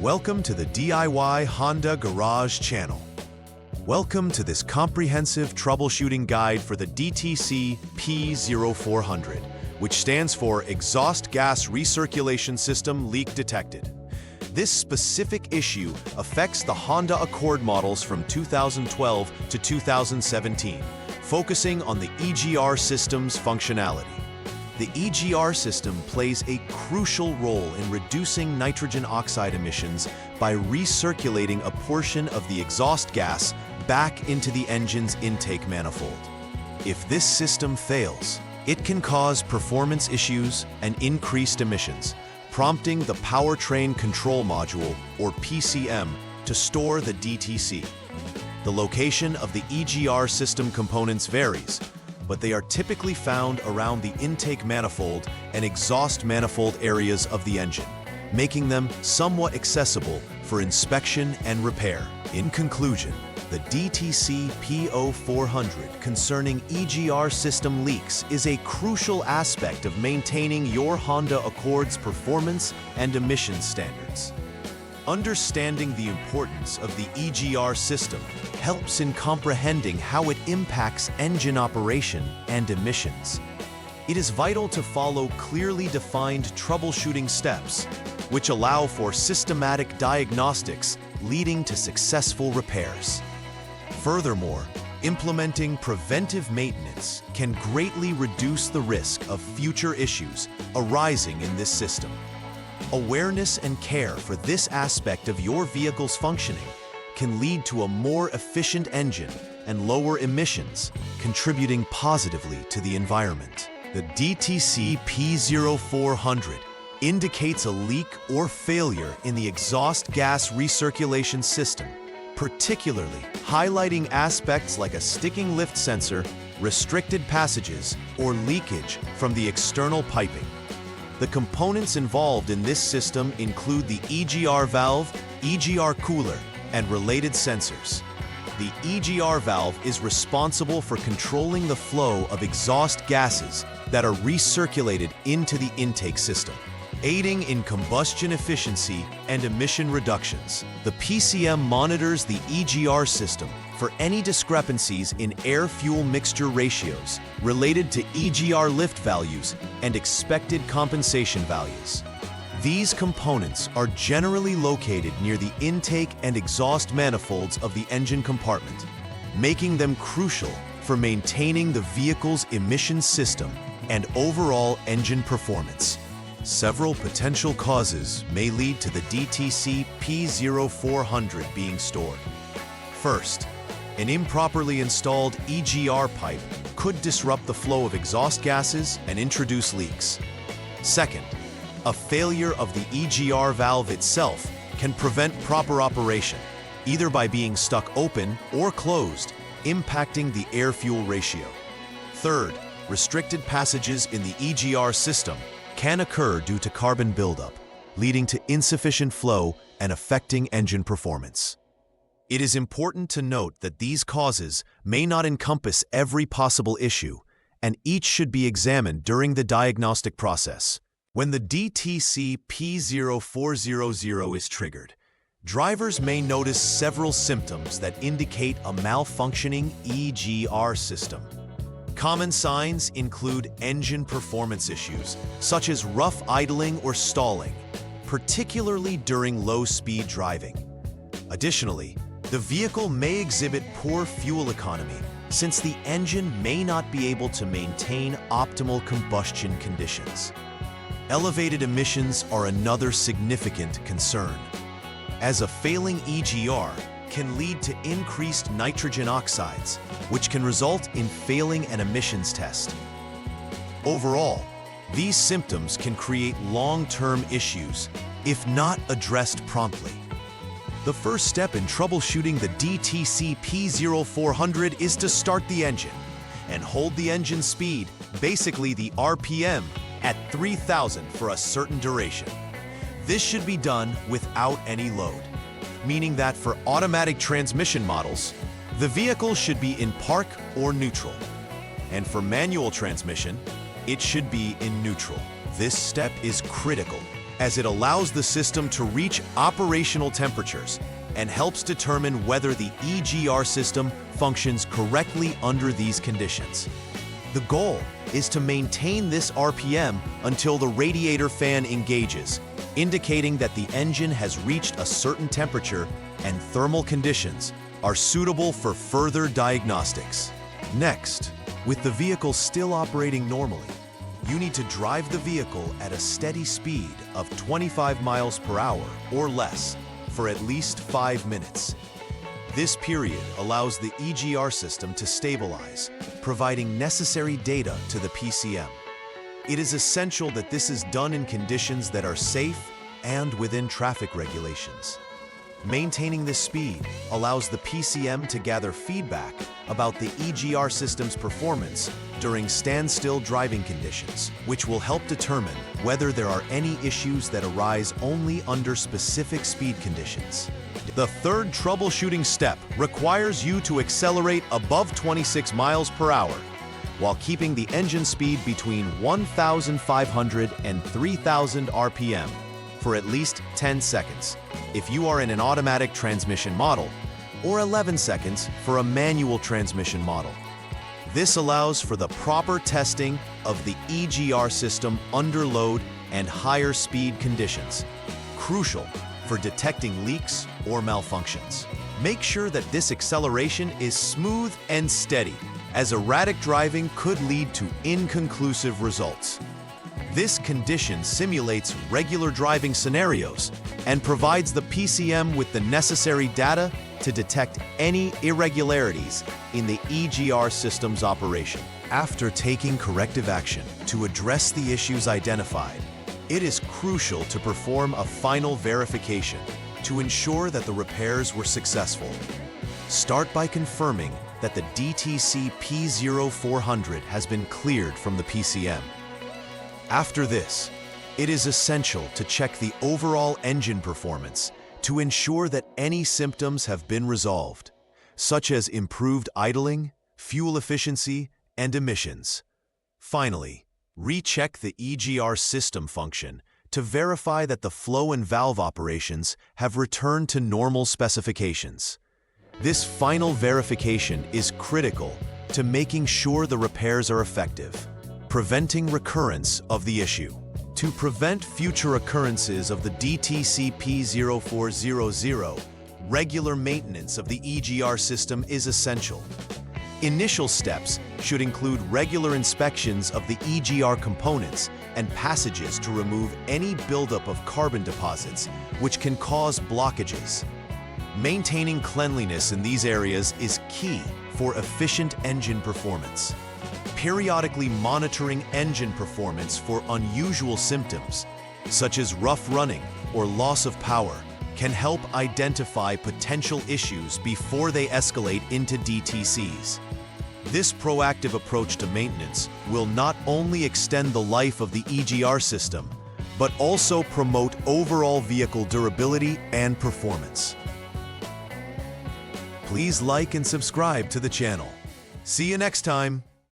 Welcome to the DIY Honda Garage channel. Welcome to this comprehensive troubleshooting guide for the DTC P0400, which stands for Exhaust Gas Recirculation System Leak Detected. This specific issue affects the Honda Accord models from 2012 to 2017, focusing on the EGR system's functionality. The EGR system plays a crucial role in reducing nitrogen oxide emissions by recirculating a portion of the exhaust gas back into the engine's intake manifold. If this system fails, it can cause performance issues and increased emissions, prompting the Powertrain Control Module, or PCM, to store the DTC. The location of the EGR system components varies, but they are typically found around the intake manifold and exhaust manifold areas of the engine, making them somewhat accessible for inspection and repair. In conclusion, the DTC P0400 concerning EGR system leaks is a crucial aspect of maintaining your Honda Accord's performance and emissions standards. Understanding the importance of the EGR system helps in comprehending how it impacts engine operation and emissions. It is vital to follow clearly defined troubleshooting steps, which allow for systematic diagnostics leading to successful repairs. Furthermore, implementing preventive maintenance can greatly reduce the risk of future issues arising in this system. Awareness and care for this aspect of your vehicle's functioning can lead to a more efficient engine and lower emissions, contributing positively to the environment. The DTC P0400 indicates a leak or failure in the exhaust gas recirculation system, particularly highlighting aspects like a sticking lift sensor, restricted passages, or leakage from the external piping. The components involved in this system include the EGR valve, EGR cooler, and related sensors. The EGR valve is responsible for controlling the flow of exhaust gases that are recirculated into the intake system, aiding in combustion efficiency and emission reductions. The PCM monitors the EGR system for any discrepancies in air-fuel mixture ratios related to EGR lift values and expected compensation values. These components are generally located near the intake and exhaust manifolds of the engine compartment, making them crucial for maintaining the vehicle's emissions system and overall engine performance. Several potential causes may lead to the DTC P0400 being stored. First, an improperly installed EGR pipe could disrupt the flow of exhaust gases and introduce leaks. Second, a failure of the EGR valve itself can prevent proper operation, either by being stuck open or closed, impacting the air-fuel ratio. Third, restricted passages in the EGR system can occur due to carbon buildup, leading to insufficient flow and affecting engine performance. It is important to note that these causes may not encompass every possible issue, and each should be examined during the diagnostic process. When the DTC P0400 is triggered, drivers may notice several symptoms that indicate a malfunctioning EGR system. Common signs include engine performance issues, such as rough idling or stalling, particularly during low-speed driving. Additionally, the vehicle may exhibit poor fuel economy, since the engine may not be able to maintain optimal combustion conditions. Elevated emissions are another significant concern, as a failing EGR can lead to increased nitrogen oxides, which can result in failing an emissions test. Overall, these symptoms can create long-term issues if not addressed promptly. The first step in troubleshooting the DTC P0400 is to start the engine and hold the engine speed, basically the RPM, at 3,000 for a certain duration. This should be done without any load, meaning that for automatic transmission models, the vehicle should be in park or neutral, and for manual transmission, it should be in neutral. This step is critical as it allows the system to reach operational temperatures and helps determine whether the EGR system functions correctly under these conditions. The goal is to maintain this RPM until the radiator fan engages, indicating that the engine has reached a certain temperature and thermal conditions are suitable for further diagnostics. Next, with the vehicle still operating normally, you need to drive the vehicle at a steady speed of 25 miles per hour or less for at least 5 minutes. This period allows the EGR system to stabilize, providing necessary data to the PCM. It is essential that this is done in conditions that are safe and within traffic regulations. Maintaining this speed allows the PCM to gather feedback about the EGR system's performance during standstill driving conditions, which will help determine whether there are any issues that arise only under specific speed conditions. The third troubleshooting step requires you to accelerate above 26 miles per hour while keeping the engine speed between 1,500 and 3,000 RPM for at least 10 seconds if you are in an automatic transmission model, or 11 seconds for a manual transmission model. This allows for the proper testing of the EGR system under load and higher speed conditions, crucial for detecting leaks or malfunctions. Make sure that this acceleration is smooth and steady, as erratic driving could lead to inconclusive results. This condition simulates regular driving scenarios and provides the PCM with the necessary data to detect any irregularities in the EGR system's operation. After taking corrective action to address the issues identified, it is crucial to perform a final verification to ensure that the repairs were successful. Start by confirming that the DTC P0400 has been cleared from the PCM. After this, it is essential to check the overall engine performance to ensure that any symptoms have been resolved, such as improved idling, fuel efficiency, and emissions. Finally, recheck the EGR system function to verify that the flow and valve operations have returned to normal specifications. This final verification is critical to making sure the repairs are effective, preventing recurrence of the issue. To prevent future occurrences of the DTC P0400, regular maintenance of the EGR system is essential. Initial steps should include regular inspections of the EGR components and passages to remove any buildup of carbon deposits, which can cause blockages. Maintaining cleanliness in these areas is key for efficient engine performance. Periodically monitoring engine performance for unusual symptoms, such as rough running or loss of power, can help identify potential issues before they escalate into DTCs. This proactive approach to maintenance will not only extend the life of the EGR system, but also promote overall vehicle durability and performance. Please like and subscribe to the channel. See you next time.